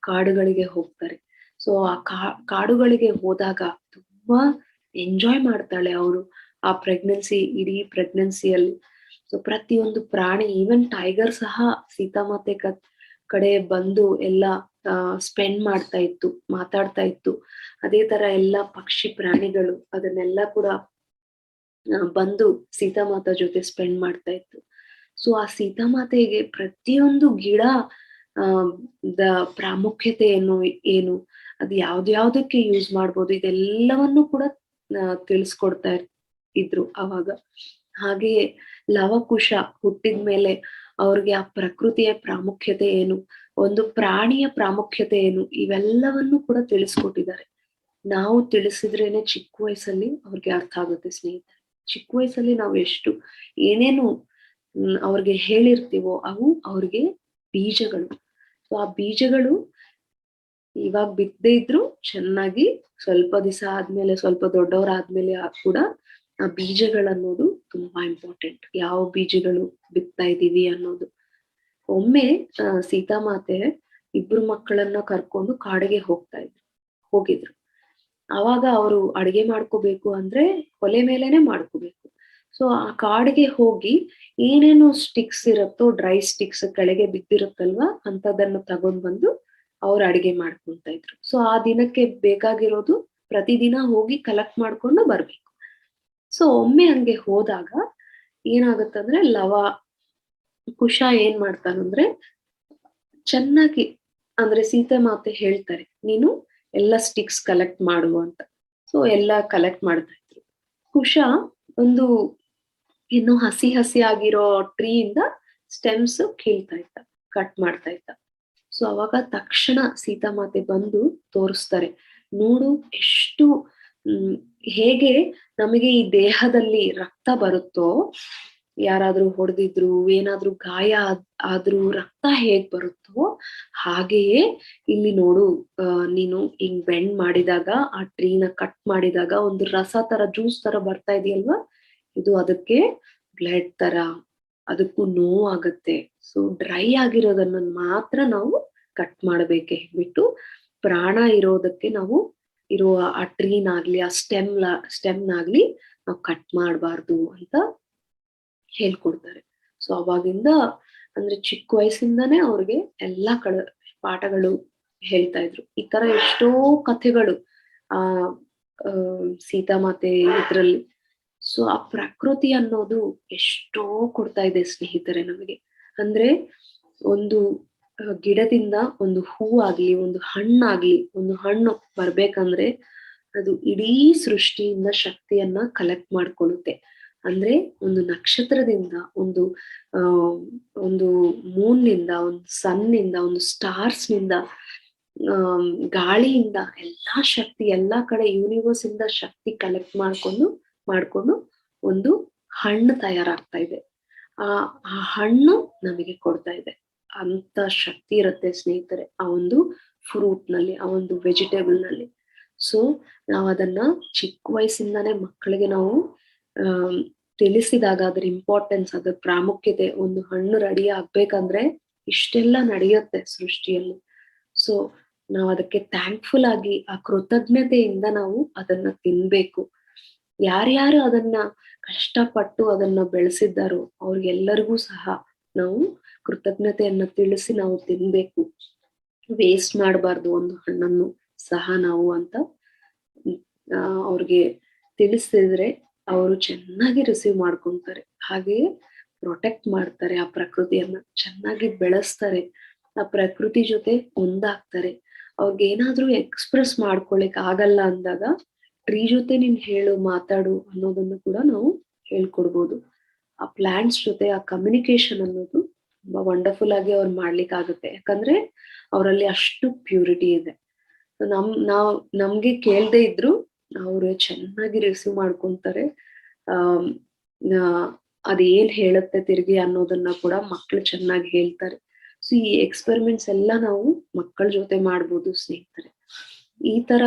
S1: ಕಾಡುಗಳಿಗೆ ಹೋಗ್ತಾರೆ. ಸೊ ಆ ಕಾಡುಗಳಿಗೆ ಹೋದಾಗ ತುಂಬಾ ಎಂಜಾಯ್ ಮಾಡ್ತಾಳೆ ಅವರು ಆ ಇಡೀ ಪ್ರೆಗ್ನೆನ್ಸಿಯಲ್ಲಿ. ಸೊ ಪ್ರತಿಯೊಂದು ಪ್ರಾಣಿ, ಈವನ್ ಟೈಗರ್ ಸಹ ಸೀತಾಮಾತೆ ಕಡೆ ಬಂದು ಎಲ್ಲ ಸ್ಪೆಂಡ್ ಮಾಡ್ತಾ ಇತ್ತು, ಮಾತಾಡ್ತಾ ಇತ್ತು. ಅದೇ ತರ ಎಲ್ಲ ಪಕ್ಷಿ ಪ್ರಾಣಿಗಳು ಅದನ್ನೆಲ್ಲ ಕೂಡ ಬಂದು ಸೀತಾಮಾತಾ ಜೊತೆ ಸ್ಪೆಂಡ್ ಮಾಡ್ತಾ ಇತ್ತು. ಸೊ ಆ ಸೀತಾಮಾತೆಗೆ ಪ್ರತಿಯೊಂದು ಗಿಡ ಆ ದ ಪ್ರಾಮುಖ್ಯತೆ ಏನು, ಅದು ಯಾವ್ದ್ಯಾವ್ದಕ್ಕೆ ಯೂಸ್ ಮಾಡ್ಬೋದು, ಇದೆಲ್ಲವನ್ನು ಕೂಡ ತಿಳಿಸ್ಕೊಡ್ತಾ ಇದ್ರು ಅವಾಗ. ಹಾಗೆಯೇ ಲವಕುಶ ಹುಟ್ಟಿದ್ಮೇಲೆ ಅವ್ರಿಗೆ ಆ ಪ್ರಕೃತಿಯ ಪ್ರಾಮುಖ್ಯತೆ ಏನು, ಒಂದು ಪ್ರಾಣಿಯ ಪ್ರಾಮುಖ್ಯತೆ ಏನು, ಇವೆಲ್ಲವನ್ನು ಕೂಡ ತಿಳಿಸ್ಕೊಟ್ಟಿದ್ದಾರೆ. ನಾವು ತಿಳಿಸಿದ್ರೇನೆ ಚಿಕ್ಕ ವಯಸ್ಸಲ್ಲಿ ಅವ್ರಿಗೆ ಅರ್ಥ ಆಗುತ್ತೆ ಸ್ನೇಹಿತರೆ. ಚಿಕ್ಕ ವಯಸ್ಸಲ್ಲಿ ನಾವು ಎಷ್ಟು ಏನೇನು ಅವ್ರಿಗೆ ಹೇಳಿರ್ತೀವೋ ಅವು ಅವ್ರಿಗೆ ಬೀಜಗಳು. ಸೊ ಆ ಬೀಜಗಳು ಇವಾಗ ಬಿತ್ತದೇ ಇದ್ರು ಚೆನ್ನಾಗಿ ಸ್ವಲ್ಪ ದಿವಸ ಆದ್ಮೇಲೆ, ಸ್ವಲ್ಪ ದೊಡ್ಡವರಾದ್ಮೇಲೆ ಕೂಡ ಆ ಬೀಜಗಳನ್ನೋದು ತುಂಬಾ ಇಂಪಾರ್ಟೆಂಟ್. ಯಾವ ಬೀಜಗಳು ಬಿತ್ತಾ ಇದೀವಿ ಅನ್ನೋದು. ಒಮ್ಮೆ ಸೀತಾಮಾತೆ ಇಬ್ರು ಮಕ್ಕಳನ್ನ ಕರ್ಕೊಂಡು ಕಾಡಿಗೆ ಹೋಗಿದ್ರು. ಅವಾಗ ಅವರು ಅಡಿಗೆ ಮಾಡ್ಕೋಬೇಕು ಅಂದ್ರೆ ಒಲೆ ಮೇಲೆನೆ ಮಾಡ್ಕೋಬೇಕು. ಸೊ ಆ ಕಾಡಿಗೆ ಹೋಗಿ ಏನೇನು ಸ್ಟಿಕ್ಸ್ ಇರುತ್ತೋ, ಡ್ರೈ ಸ್ಟಿಕ್ಸ್ ಕೆಳಗೆ ಬಿದ್ದಿರುತ್ತಲ್ವಾ, ಅಂತದನ್ನು ತಗೊಂಡ್ ಬಂದು ಅವ್ರು ಅಡಿಗೆ ಮಾಡ್ಕೊಂತ ಇದ್ರು. ಸೊ ಆ ದಿನಕ್ಕೆ ಬೇಕಾಗಿರೋದು ಪ್ರತಿದಿನ ಹೋಗಿ ಕಲೆಕ್ಟ್ ಮಾಡ್ಕೊಂಡು ಬರ್ಬೇಕು. ಸೊ ಒಮ್ಮೆ ಹಂಗೆ ಹೋದಾಗ ಏನಾಗುತ್ತಂದ್ರೆ ಕುಶ ಏನ್ ಮಾಡ್ತಾನಂದ್ರೆ ಚೆನ್ನಾಗಿ, ಅಂದ್ರೆ ಸೀತಾಮಾತೆ ಹೇಳ್ತಾರೆ ನೀನು ಎಲ್ಲ ಸ್ಟಿಕ್ಸ್ ಕಲೆಕ್ಟ್ ಮಾಡು ಅಂತ. ಸೊ ಎಲ್ಲ ಕಲೆಕ್ಟ್ ಮಾಡ್ತಾ ಇದ್ರು. ಕುಶ ಒಂದು ಇನ್ನು ಹಸಿ ಆಗಿರೋ ಟ್ರೀಯಿಂದ ಸ್ಟೆಮ್ಸ್ ಕೀಳ್ತಾ ಇದ್ದ, ಕಟ್ ಮಾಡ್ತಾ ಇದ್ದ. ಸೊ ಅವಾಗ ತಕ್ಷಣ ಸೀತಾಮಾತೆ ಬಂದು ತೋರಿಸ್ತಾರೆ, ನೋಡು ಎಷ್ಟು ಹೇಗೆ ನಮಗೆ ಈ ದೇಹದಲ್ಲಿ ರಕ್ತ ಬರುತ್ತೋ, ಯಾರಾದ್ರೂ ಹೊಡೆದಿದ್ರು, ಏನಾದ್ರೂ ಗಾಯ ಆದ್ರೂ ರಕ್ತ ಹೇಗ್ ಬರುತ್ತೋ ಹಾಗೆಯೇ ಇಲ್ಲಿ ನೋಡು, ನೀನು ಹಿಂಗ್ ಬೆಂಡ್ ಮಾಡಿದಾಗ, ಆ ಟ್ರೀನ ಕಟ್ ಮಾಡಿದಾಗ ಒಂದು ರಸ ತರ, ಜ್ಯೂಸ್ ತರ ಬರ್ತಾ ಇದೆಯಲ್ವಾ, ಇದು ಅದಕ್ಕೆ ಬ್ಲಡ್ ತರ, ಅದಕ್ಕೂ ನೋವಾಗತ್ತೆ. ಸೊ ಡ್ರೈ ಆಗಿರೋದನ್ನ ಮಾತ್ರ ನಾವು ಕಟ್ ಮಾಡ್ಬೇಕೆ ಬಿಟ್ಟು ಪ್ರಾಣ ಇರೋದಕ್ಕೆ ನಾವು ಇರುವ ಆ ಟ್ರೀನಾಗ್ಲಿ ಆ ಸ್ಟೆಮ್ನಾಗ್ಲಿ ನಾವು ಕಟ್ ಮಾಡಬಾರ್ದು ಅಂತ ಹೇಳ್ಕೊಡ್ತಾರೆ. ಸೊ ಅವಾಗಿಂದ ಅಂದ್ರೆ ಚಿಕ್ಕ ವಯಸ್ಸಿಂದಾನೇ ಅವ್ರಿಗೆ ಎಲ್ಲಾ ಪಾಠಗಳು ಹೇಳ್ತಾ ಇದ್ರು. ಈ ತರ ಎಷ್ಟೋ ಕಥೆಗಳು ಆ ಸೀತಾಮಾತೆ ಇದ್ರಲ್ಲಿ. ಸೊ ಆ ಪ್ರಕೃತಿ ಅನ್ನೋದು ಎಷ್ಟೋ ಕೊಡ್ತಾ ಇದೆ ಸ್ನೇಹಿತರೆ ನಮಗೆ. ಅಂದ್ರೆ ಒಂದು ಗಿಡದಿಂದ ಒಂದು ಹೂವಾಗ್ಲಿ, ಒಂದು ಹಣ್ಣಾಗ್ಲಿ, ಒಂದು ಹಣ್ಣು ಬರ್ಬೇಕಂದ್ರೆ ಅದು ಇಡೀ ಸೃಷ್ಟಿಯಿಂದ ಶಕ್ತಿಯನ್ನ ಕಲೆಕ್ಟ್ ಮಾಡ್ಕೊಳ್ಳುತ್ತೆ. ಅಂದ್ರೆ ಒಂದು ನಕ್ಷತ್ರದಿಂದ, ಒಂದು ಮೂನ್ನಿಂದ, ಒಂದು ಸನ್ನಿಂದ, ಒಂದು ಸ್ಟಾರ್ಸ್ ನಿಂದ, ಗಾಳಿಯಿಂದ ಎಲ್ಲಾ ಶಕ್ತಿ, ಎಲ್ಲಾ ಕಡೆ ಯೂನಿವರ್ಸ್ ಇಂದ ಶಕ್ತಿ ಕಲೆಕ್ಟ್ ಮಾಡ್ಕೊಂಡು ಒಂದು ಹಣ್ಣು ತಯಾರಾಗ್ತಾ ಇದೆ. ಆ ಹಣ್ಣು ನಮಗೆ ಕೊಡ್ತಾ ಇದೆ. ಅಂತ ಶಕ್ತಿ ಇರುತ್ತೆ ಸ್ನೇಹಿತರೆ ಆ ಒಂದು ಫ್ರೂಟ್ ನಲ್ಲಿ, ಆ ಒಂದು ವೆಜಿಟೇಬಲ್ ನಲ್ಲಿ. ಸೊ ನಾವ್ ಅದನ್ನ ಚಿಕ್ಕ ವಯಸ್ಸಿಂದಾನೇ ಮಕ್ಕಳಿಗೆ ನಾವು ತಿಳಿಸಿದಾಗ ಅದ್ರ ಇಂಪಾರ್ಟೆನ್ಸ್, ಅದ್ರ ಪ್ರಾಮುಖ್ಯತೆ, ಒಂದು ಹಣ್ಣು ರೆಡಿ ಆಗ್ಬೇಕಂದ್ರೆ ಇಷ್ಟೆಲ್ಲ ನಡೆಯುತ್ತೆ ಸೃಷ್ಟಿಯಲ್ಲಿ. ಸೊ ನಾವ್ ಅದಕ್ಕೆ ಥ್ಯಾಂಕ್ಫುಲ್ ಆಗಿ, ಆ ಕೃತಜ್ಞತೆಯಿಂದ ನಾವು ಅದನ್ನ ತಿನ್ಬೇಕು. ಯಾರ್ಯಾರು ಅದನ್ನ ಕಷ್ಟಪಟ್ಟು ಅದನ್ನ ಬೆಳೆಸಿದ್ದಾರೋ ಅವ್ರಿಗೆಲ್ಲರಿಗೂ ಸಹ ನಾವು ಕೃತಜ್ಞತೆಯನ್ನ ತಿಳಿಸಿ ನಾವು ತಿನ್ಬೇಕು. ವೇಸ್ಟ್ ಮಾಡಬಾರ್ದು ಒಂದು ಹಣ್ಣನ್ನು ಸಹ ನಾವು ಅಂತ ಅವ್ರಿಗೆ ತಿಳಿಸಿದ್ರೆ ಅವರು ಚೆನ್ನಾಗಿ ರಿಸೀವ್ ಮಾಡ್ಕೊಂತಾರೆ. ಹಾಗೆಯೇ ಪ್ರೊಟೆಕ್ಟ್ ಮಾಡ್ತಾರೆ, ಆ ಪ್ರಕೃತಿಯನ್ನ ಚೆನ್ನಾಗಿ ಬೆಳೆಸ್ತಾರೆ, ಆ ಪ್ರಕೃತಿ ಜೊತೆ ಒಂದಾಗ್ತಾರೆ. ಅವ್ರಿಗೆ ಏನಾದ್ರೂ ಎಕ್ಸ್ಪ್ರೆಸ್ ಮಾಡ್ಕೊಳಿಕ್ ಆಗಲ್ಲ ಅಂದಾಗ ಟ್ರೀ ಜೊತೆ ನೀನ್ ಮಾತಾಡು ಅನ್ನೋದನ್ನು ಕೂಡ ನಾವು ಹೇಳ್ಕೊಡ್ಬೋದು. ಆ ಪ್ಲಾಂಟ್ಸ್ ಜೊತೆ ಆ ಕಮ್ಯುನಿಕೇಶನ್ ಅನ್ನೋದು ತುಂಬಾ ವಂಡರ್ಫುಲ್ ಆಗಿ ಅವ್ರು ಮಾಡ್ಲಿಕ್ಕೆ ಆಗುತ್ತೆ. ಯಾಕಂದ್ರೆ ಅವರಲ್ಲಿ ಅಷ್ಟು ಪ್ಯೂರಿಟಿ ಇದೆ. ನಾವ್ ನಮ್ಗೆ ಕೇಳ್ದೆ ಇದ್ರು ಅವ್ರು ಚೆನ್ನಾಗಿ ರಿಸೀವ್ ಮಾಡ್ಕೊಂತಾರೆ. ಆಮ್, ಅದೇನ್ ಹೇಳುತ್ತೆ ತಿರ್ಗಿ ಅನ್ನೋದನ್ನ ಕೂಡ ಮಕ್ಳು ಚೆನ್ನಾಗಿ ಹೇಳ್ತಾರೆ. ಸೊ ಈ ಎಕ್ಸ್ಪೆರಿಮೆಂಟ್ಸ್ ಎಲ್ಲ ನಾವು ಮಕ್ಕಳ ಜೊತೆ ಮಾಡ್ಬೋದು ಸ್ನೇಹಿತರೆ. ಈ ತರ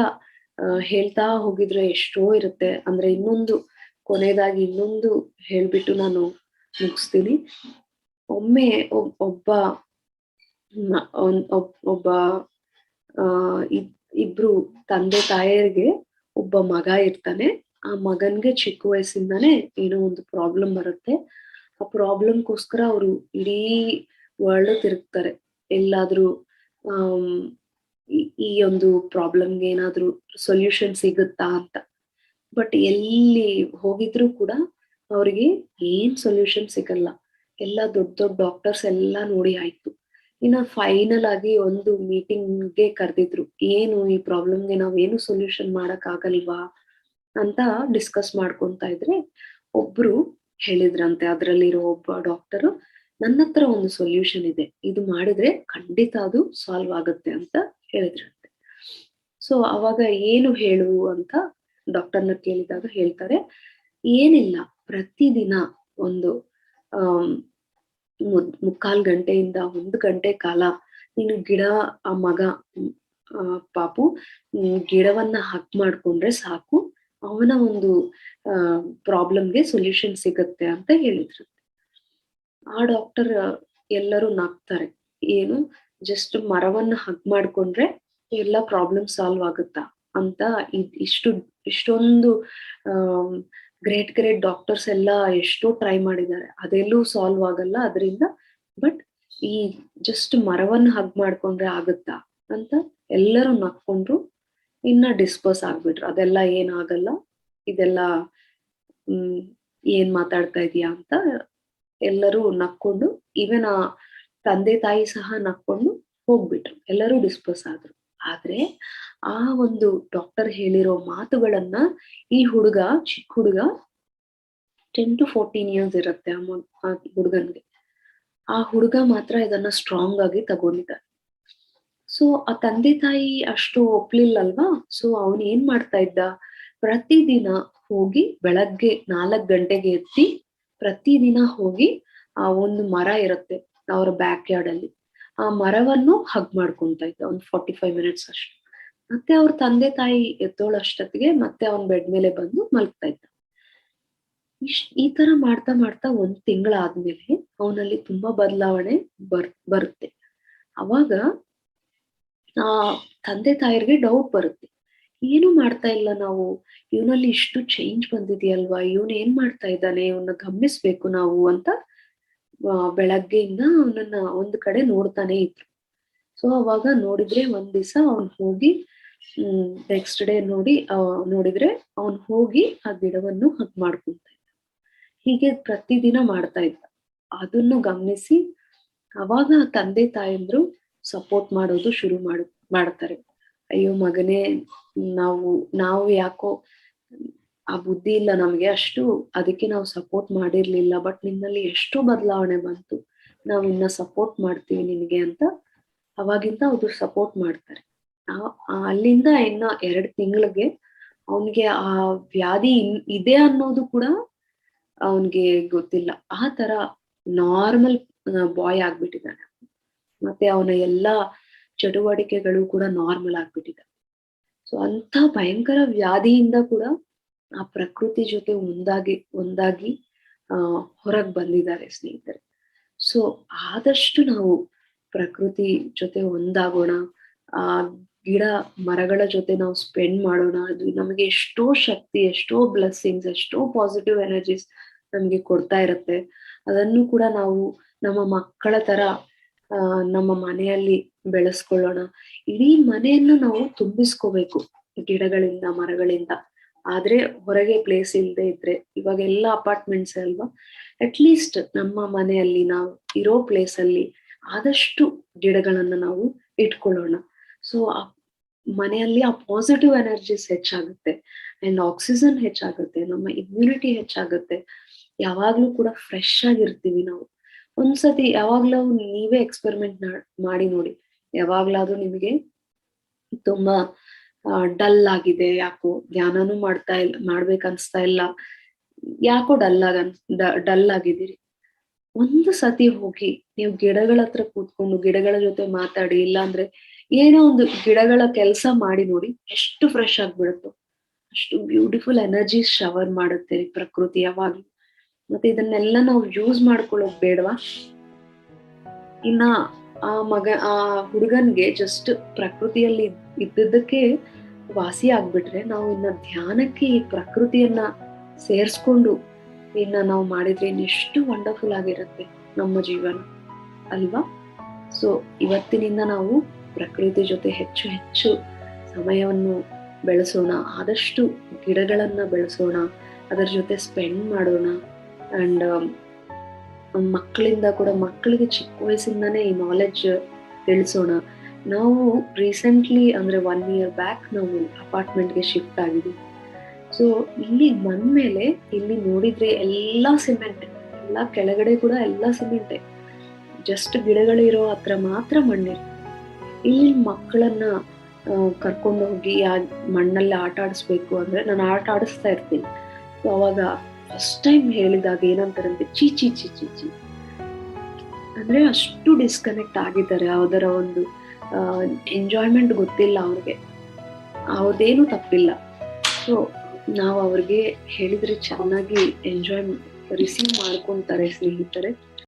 S1: ಹೇಳ್ತಾ ಹೋಗಿದ್ರೆ ಎಷ್ಟೋ ಇರುತ್ತೆ. ಅಂದ್ರೆ ಕೊನೆಯದಾಗಿ ಇನ್ನೊಂದು ಹೇಳ್ಬಿಟ್ಟು ನಾನು ಮುಗಿಸ್ತೀನಿ. ಒಮ್ಮೆ ಒಬ್ಬ ಒಬ್ಬ ಆ ಇಬ್ರು ತಂದೆ ತಾಯಿಯರಿಗೆ ಒಬ್ಬ ಮಗ ಇರ್ತಾನೆ. ಆ ಮಗನ್ಗೆ ಚಿಕ್ಕ ವಯಸ್ಸಿಂದಾನೇ ಏನೋ ಒಂದು ಪ್ರಾಬ್ಲಮ್ ಬರುತ್ತೆ. ಆ ಪ್ರಾಬ್ಲಮ್ಗೋಸ್ಕರ ಅವರು ಇಡೀ ವರ್ಲ್ಡ್ ತಿರುಗ್ತಾರೆ. ಎಲ್ಲಾದ್ರೂ ಆಮ್, ಈ ಒಂದು ಪ್ರಾಬ್ಲಮ್ಗೆ ಏನಾದ್ರೂ ಸೊಲ್ಯೂಷನ್ ಸಿಗುತ್ತಾ ಅಂತ. ಬಟ್ ಎಲ್ಲಿ ಹೋಗಿದ್ರು ಕೂಡ ಅವ್ರಿಗೆ ಏನ್ ಸೊಲ್ಯೂಷನ್ ಸಿಗಲ್ಲ. ಎಲ್ಲ ದೊಡ್ಡ ದೊಡ್ಡ ಡಾಕ್ಟರ್ಸ್ ಎಲ್ಲ ನೋಡಿ ಆಯ್ತು. ಇನ್ನ ಫೈನಲ್ ಆಗಿ ಒಂದು ಮೀಟಿಂಗ್ಗೆ ಕರೆದಿದ್ರು. ಏನು ಈ ಪ್ರಾಬ್ಲಮ್ಗೆ ನಾವೇನು ಸೊಲ್ಯೂಷನ್ ಮಾಡಕ್ ಆಗಲ್ವಾ ಅಂತ ಡಿಸ್ಕಸ್ ಮಾಡ್ಕೊಂತಾ ಇದ್ರೆ ಒಬ್ರು ಹೇಳಿದ್ರಂತೆ, ಅದ್ರಲ್ಲಿರೋ ಒಬ್ಬ ಡಾಕ್ಟರ್, ನನ್ನ ಹತ್ರ ಒಂದು ಸೊಲ್ಯೂಷನ್ ಇದೆ, ಇದು ಮಾಡಿದ್ರೆ ಖಂಡಿತ ಅದು ಸಾಲ್ವ್ ಆಗುತ್ತೆ ಅಂತ ಹೇಳಿದ್ರಂತೆ. ಸೊ ಅವಾಗ ಏನು ಹೇಳು ಅಂತ ಡಾಕ್ಟರ್ನ ಕೇಳಿದಾಗ ಹೇಳ್ತಾರೆ, ಏನಿಲ್ಲ, ಪ್ರತಿದಿನ ಒಂದು ಆಮ್, ಮುಕ್ಕಾಲ್ ಗಂಟೆಯಿಂದ 1 ಗಂಟೆ ಕಾಲ ನೀನು ಆ ಮಗ ಪಾಪು ಗಿಡವನ್ನ ಹಕ್ ಮಾಡ್ಕೊಂಡ್ರೆ ಸಾಕು, ಅವನ ಒಂದು ಪ್ರಾಬ್ಲಮ್ಗೆ ಸೊಲ್ಯೂಷನ್ ಸಿಗತ್ತೆ ಅಂತ ಹೇಳಿದ್ರು. ಆ ಡಾಕ್ಟರ್ ಎಲ್ಲರೂ ನಗ್ತಾರೆ. ಏನು, ಜಸ್ಟ್ ಮರವನ್ನ ಹಗ್ ಮಾಡ್ಕೊಂಡ್ರೆ ಎಲ್ಲ ಪ್ರಾಬ್ಲಮ್ ಸಾಲ್ವ್ ಆಗುತ್ತಾ ಅಂತ. ಇಷ್ಟೊಂದು ಗ್ರೇಟ್ ಡಾಕ್ಟರ್ಸ್ ಎಲ್ಲ ಎಷ್ಟೋ ಟ್ರೈ ಮಾಡಿದ್ದಾರೆ, ಅದೆಲ್ಲೂ ಸಾಲ್ವ್ ಆಗಲ್ಲ ಅದರಿಂದ. ಬಟ್ ಈ ಜಸ್ಟ್ ಮರವನ್ನ ಹಗ್ ಮಾಡ್ಕೊಂಡ್ರೆ ಆಗುತ್ತಾ ಅಂತ ಎಲ್ಲರೂ ನಕ್ಕೊಂಡ್ರು. ಇನ್ನ ಡಿಸ್ಪೋಸ್ ಆಗ್ಬಿಟ್ರು, ಅದೆಲ್ಲ ಏನಾಗಲ್ಲ, ಇದೆಲ್ಲ ಏನ್ ಮಾತಾಡ್ತಾ ಇದೀಯಾ ಅಂತ ಎಲ್ಲರೂ ನಕ್ಕೊಂಡು, ಇವನ್ ಆ ತಂದೆ ತಾಯಿ ಸಹ ನಕ್ಕೊಂಡು ಹೋಗ್ಬಿಟ್ರು. ಎಲ್ಲರೂ ಡಿಸ್ಪೋಸ್ ಆದ್ರು. ಆದ್ರೆ ಆ ಒಂದು ಡಾಕ್ಟರ್ ಹೇಳಿರೋ ಮಾತುಗಳನ್ನ ಈ ಚಿಕ್ಕ ಹುಡುಗ 10 to 14 ಇಯರ್ಸ್ ಇರುತ್ತೆ ಆ ಹುಡುಗನ್ಗೆ. ಆ ಹುಡುಗ ಮಾತ್ರ ಇದನ್ನ ಸ್ಟ್ರಾಂಗ್ ಆಗಿ ತಗೊಂಡಿದ್ದ. ಸೊ ಆ ತಂದೆ ತಾಯಿ ಅಷ್ಟು ಒಪ್ಲಿಲ್ಲಲ್ವಾ. ಸೊ ಅವನ್ ಏನ್ ಮಾಡ್ತಾ ಇದ್ದ, ಪ್ರತಿದಿನ ಹೋಗಿ ಬೆಳಗ್ಗೆ 4 ಗಂಟೆಗೆ ಎತ್ತಿ ಪ್ರತಿದಿನ ಹೋಗಿ ಆ ಒಂದು ಮರ ಇರುತ್ತೆ ಅವ್ರ ಬ್ಯಾಕ್ ಯಾರ್ಡ್ ಅಲ್ಲಿ, ಆ ಮರವನ್ನು ಹಗ್ ಮಾಡ್ಕೊಂತ ಇದ್ದ ಒಂದು 45 ಮಿನಿಟ್ಸ್ ಅಷ್ಟು. ಮತ್ತೆ ಅವ್ರ ತಂದೆ ತಾಯಿ ಎದ್ದೋಳಷ್ಟೊತ್ತಿಗೆ ಮತ್ತೆ ಅವನ್ ಬೆಡ್ ಮೇಲೆ ಬಂದು ಮಲ್ಗ್ತಾ ಇದ್ದ. ಈ ತರ ಮಾಡ್ತಾ ಮಾಡ್ತಾ 1 ತಿಂಗಳಾದ್ಮೇಲೆ ಅವನಲ್ಲಿ ತುಂಬಾ ಬದಲಾವಣೆ ಬರುತ್ತೆ. ಅವಾಗ ಆ ತಂದೆ ತಾಯಿರ್ಗೆ ಡೌಟ್ ಬರುತ್ತೆ, ಏನು ಮಾಡ್ತಾ ಇಲ್ಲ ನಾವು, ಇವನಲ್ಲಿ ಇಷ್ಟು ಚೇಂಜ್ ಬಂದಿದೆಯಲ್ವಾ, ಇವನ್ ಏನ್ ಮಾಡ್ತಾ ಇದ್ದಾನೆ, ಇವನ್ನ ಗಮನಿಸ್ಬೇಕು ನಾವು ಅಂತ ಬೆಳಗ್ಗೆಯಿಂದ ಅವನನ್ನ ಒಂದ್ ಕಡೆ ನೋಡ್ತಾನೆ ಇದ್ರು. ಸೊ ಅವಾಗ ನೋಡಿದ್ರೆ ಒಂದ್ ದಿವಸ ಅವನ್ ಹೋಗಿ ನೆಕ್ಸ್ಟ್ ಡೇ ನೋಡಿದ್ರೆ ಅವನ್ ಹೋಗಿ ಆ ಗಿಡವನ್ನು ಹಗ್ ಮಾಡ್ಕೊಂತ ಇದ್ದ. ಹೀಗೆ ಪ್ರತಿದಿನ ಮಾಡ್ತಾ ಇದ್ದ. ಅದನ್ನು ಗಮನಿಸಿ ಅವಾಗ ತಂದೆ ತಾಯಂದ್ರು ಸಪೋರ್ಟ್ ಮಾಡೋದು ಶುರು ಮಾಡ್ತಾರೆ. ಅಯ್ಯೋ ಮಗನೇ, ನಾವು ಯಾಕೋ ಆ ಬುದ್ಧಿ ಇಲ್ಲ ನಮ್ಗೆ ಅಷ್ಟು, ಅದಕ್ಕೆ ನಾವು ಸಪೋರ್ಟ್ ಮಾಡಿರ್ಲಿಲ್ಲ, ಬಟ್ ನಿನ್ನಲ್ಲಿ ಎಷ್ಟು ಬದಲಾವಣೆ ಬಂತು, ನಾವ್ ಇನ್ನ ಸಪೋರ್ಟ್ ಮಾಡ್ತೀವಿ ನಿನ್ಗೆ ಅಂತ ಅವಾಗಿಂದ ಅವ್ರು ಸಪೋರ್ಟ್ ಮಾಡ್ತಾರೆ. ಅಲ್ಲಿಂದ ಇನ್ನ 2 ತಿಂಗಳಿಗೆ ಅವನ್ಗೆ ಆ ವ್ಯಾಧಿ ಇದೆ ಅನ್ನೋದು ಕೂಡ ಅವನ್ಗೆ ಗೊತ್ತಿಲ್ಲ. ಆ ತರ ನಾರ್ಮಲ್ ಬಾಯ್ ಆಗ್ಬಿಟ್ಟಿದ್ದಾನೆ. ಮತ್ತೆ ಅವನ ಎಲ್ಲಾ ಚಟುವಟಿಕೆಗಳು ಕೂಡ ನಾರ್ಮಲ್ ಆಗ್ಬಿಟ್ಟಿದೆ. ಸೊ ಅಂತ ಭಯಂಕರ ವ್ಯಾಧಿಯಿಂದ ಕೂಡ ಆ ಪ್ರಕೃತಿ ಜೊತೆ ಒಂದಾಗಿ ಹೊರಗ್ ಬಂದಿದ್ದಾರೆ ಸ್ನೇಹಿತರೆ. ಸೊ ಆದಷ್ಟು ನಾವು ಪ್ರಕೃತಿ ಜೊತೆ ಒಂದಾಗೋಣ, ಆ ಗಿಡ ಮರಗಳ ಜೊತೆ ನಾವು ಸ್ಪೆಂಡ್ ಮಾಡೋಣ. ಅದು ನಮಗೆ ಎಷ್ಟೋ ಶಕ್ತಿ, ಎಷ್ಟೋ ಬ್ಲೆಸ್ಸಿಂಗ್ಸ್, ಎಷ್ಟೋ ಪಾಸಿಟಿವ್ ಎನರ್ಜೀಸ್ ನಮ್ಗೆ ಕೊಡ್ತಾ ಇರತ್ತೆ. ಅದನ್ನು ಕೂಡ ನಾವು ನಮ್ಮ ಮಕ್ಕಳ ತರ ನಮ್ಮ ಮನೆಯಲ್ಲಿ ಬೆಳೆಸ್ಕೊಳ್ಳೋಣ. ಇಡೀ ಮನೆಯನ್ನು ನಾವು ತುಂಬಿಸ್ಕೋಬೇಕು ಗಿಡಗಳಿಂದ, ಮರಗಳಿಂದ. ಆದ್ರೆ ಹೊರಗೆ ಪ್ಲೇಸ್ ಇಲ್ಲದೆ ಇದ್ರೆ, ಇವಾಗ ಎಲ್ಲ ಅಪಾರ್ಟ್ಮೆಂಟ್ಸ್ ಅಲ್ವಾ, ಅಟ್ಲೀಸ್ಟ್ ನಮ್ಮ ಮನೆಯಲ್ಲಿ ನಾವು ಇರೋ ಪ್ಲೇಸ್ ಅಲ್ಲಿ ಆದಷ್ಟು ಗಿಡಗಳನ್ನ ನಾವು ಇಟ್ಕೊಳ್ಳೋಣ. ಸೊ ಆ ಮನೆಯಲ್ಲಿ ಆ ಪಾಸಿಟಿವ್ ಎನರ್ಜೀಸ್ ಹೆಚ್ಚಾಗುತ್ತೆ ಅಂಡ್ ಆಕ್ಸಿಜನ್ ಹೆಚ್ಚಾಗುತ್ತೆ, ನಮ್ಮ ಇಮ್ಯುನಿಟಿ ಹೆಚ್ಚಾಗುತ್ತೆ. ಯಾವಾಗ್ಲೂ ಕೂಡ ಫ್ರೆಶ್ ಆಗಿರ್ತೀವಿ ನಾವು. ಒಂದ್ಸತಿ ಯಾವಾಗ್ಲೂ ನೀವೇ ಎಕ್ಸ್ಪೆರಿಮೆಂಟ್ ಮಾಡಿ ನೋಡಿ. ಯಾವಾಗ್ಲಾದ್ರೂ ನಿಮಗೆ ತುಂಬಾ ಡಲ್ ಆಗಿದೆ, ಯಾಕೋ ಧ್ಯಾನನೂ ಮಾಡ್ಬೇಕನ್ಸ್ತಾ ಇಲ್ಲ, ಯಾಕೋ ಡಲ್ ಆಗಿದ್ದೀರಿ. ಒಂದು ಸತಿ ಹೋಗಿ ನೀವು ಗಿಡಗಳ ಹತ್ರ ಕೂತ್ಕೊಂಡು ಗಿಡಗಳ ಜೊತೆ ಮಾತಾಡಿ, ಇಲ್ಲಾಂದ್ರೆ ಏನೋ ಒಂದು ಗಿಡಗಳ ಕೆಲಸ ಮಾಡಿ ನೋಡಿ, ಎಷ್ಟು ಫ್ರೆಶ್ ಆಗ್ಬಿಡುತ್ತೋ. ಅಷ್ಟು ಬ್ಯೂಟಿಫುಲ್ ಎನರ್ಜಿ ಶವರ್ ಮಾಡುತ್ತೆ ಈ ಪ್ರಕೃತಿ ಯಾವಾಗ್ಲೂ. ಮತ್ತೆ ಇದನ್ನೆಲ್ಲ ನಾವು ಯೂಸ್ ಮಾಡ್ಕೊಳ್ಳೋಕ್ ಬೇಡವಾ? ಇನ್ನ ಆ ಹುಡುಗನ್ಗೆ ಜಸ್ಟ್ ಪ್ರಕೃತಿಯಲ್ಲಿ ಇದ್ದದ್ದಕ್ಕೆ ವಾಸಿ ಆಗ್ಬಿಟ್ರೆ, ನಾವು ಇನ್ನ ಧ್ಯಾನಕ್ಕೆ ಈ ಪ್ರಕೃತಿಯನ್ನ ಸೇರ್ಸ್ಕೊಂಡು ಇನ್ನ ನಾವು ಮಾಡಿದ್ರೆ ಇನ್ನೆಷ್ಟು ವಂಡರ್ಫುಲ್ ಆಗಿರುತ್ತೆ ನಮ್ಮ ಜೀವನ, ಅಲ್ವಾ? ಸೊ ಇವತ್ತಿನಿಂದ ನಾವು ಪ್ರಕೃತಿ ಜೊತೆ ಹೆಚ್ಚು ಹೆಚ್ಚು ಸಮಯವನ್ನು ಬೆಳೆಸೋಣ, ಆದಷ್ಟು ಗಿಡಗಳನ್ನ ಬೆಳೆಸೋಣ, ಅದರ ಜೊತೆ ಸ್ಪೆಂಡ್ ಮಾಡೋಣ. ಅಂಡ್ ಮಕ್ಕಳಿಂದ ಕೂಡ, ಮಕ್ಕಳಿಗೆ ಚಿಕ್ಕ ವಯಸ್ಸಿಂದಾನೇ ಈ ನಾಲೆಡ್ಜ್ ತಿಳಿಸೋಣ. ನಾವು ರೀಸೆಂಟ್ಲಿ ಅಂದ್ರೆ 1 year ಬ್ಯಾಕ್ ನಾವು ಅಪಾರ್ಟ್ಮೆಂಟ್ಗೆ ಶಿಫ್ಟ್ ಆಗಿದ್ದೀವಿ. ಸೊ ಇಲ್ಲಿ ಬಂದ್ಮೇಲೆ ಇಲ್ಲಿ ನೋಡಿದ್ರೆ ಎಲ್ಲಾ ಸಿಮೆಂಟ್, ಎಲ್ಲಾ ಕೆಳಗಡೆ ಕೂಡ ಎಲ್ಲಾ ಸಿಮೆಂಟೆ, ಜಸ್ಟ್ ಗಿಡಗಳಿರೋ ಹತ್ರ ಮಾತ್ರ ಮಣ್ಣಿರುತ್ತೆ. ಇಲ್ಲಿ ಮಕ್ಕಳನ್ನ ಕರ್ಕೊಂಡು ಹೋಗಿ ಆ ಮಣ್ಣಲ್ಲಿ ಆಟ ಆಡಿಸ್ಬೇಕು ಅಂದ್ರೆ ನಾನು ಆಟ ಆಡಿಸ್ತಾ ಇರ್ತೀನಿ. ಸೊ ಅವಾಗ ಫಸ್ಟ್ ಟೈಮ್ ಹೇಳಿದಾಗ ಏನಂತಾರಂತೆ, ಚೀ ಚೀ ಚೀ ಚೀ ಚಿ, ಅಂದ್ರೆ ಅಷ್ಟು ಡಿಸ್ಕನೆಕ್ಟ್ ಆಗಿದ್ದಾರೆ. ಅದರ ಒಂದು ಎಂಜಾಯ್ಮೆಂಟ್ ಗೊತ್ತಿಲ್ಲ ಅವ್ರಿಗೆ, ಅವ್ರದ್ದೇನು ತಪ್ಪಿಲ್ಲ. ಸೊ ನಾವು ಅವ್ರಿಗೆ ಹೇಳಿದ್ರೆ ಚೆನ್ನಾಗಿ ರಿಸೀವ್ ಮಾಡ್ಕೊಂತಾರೆ ಸ್ನೇಹಿತರೆ.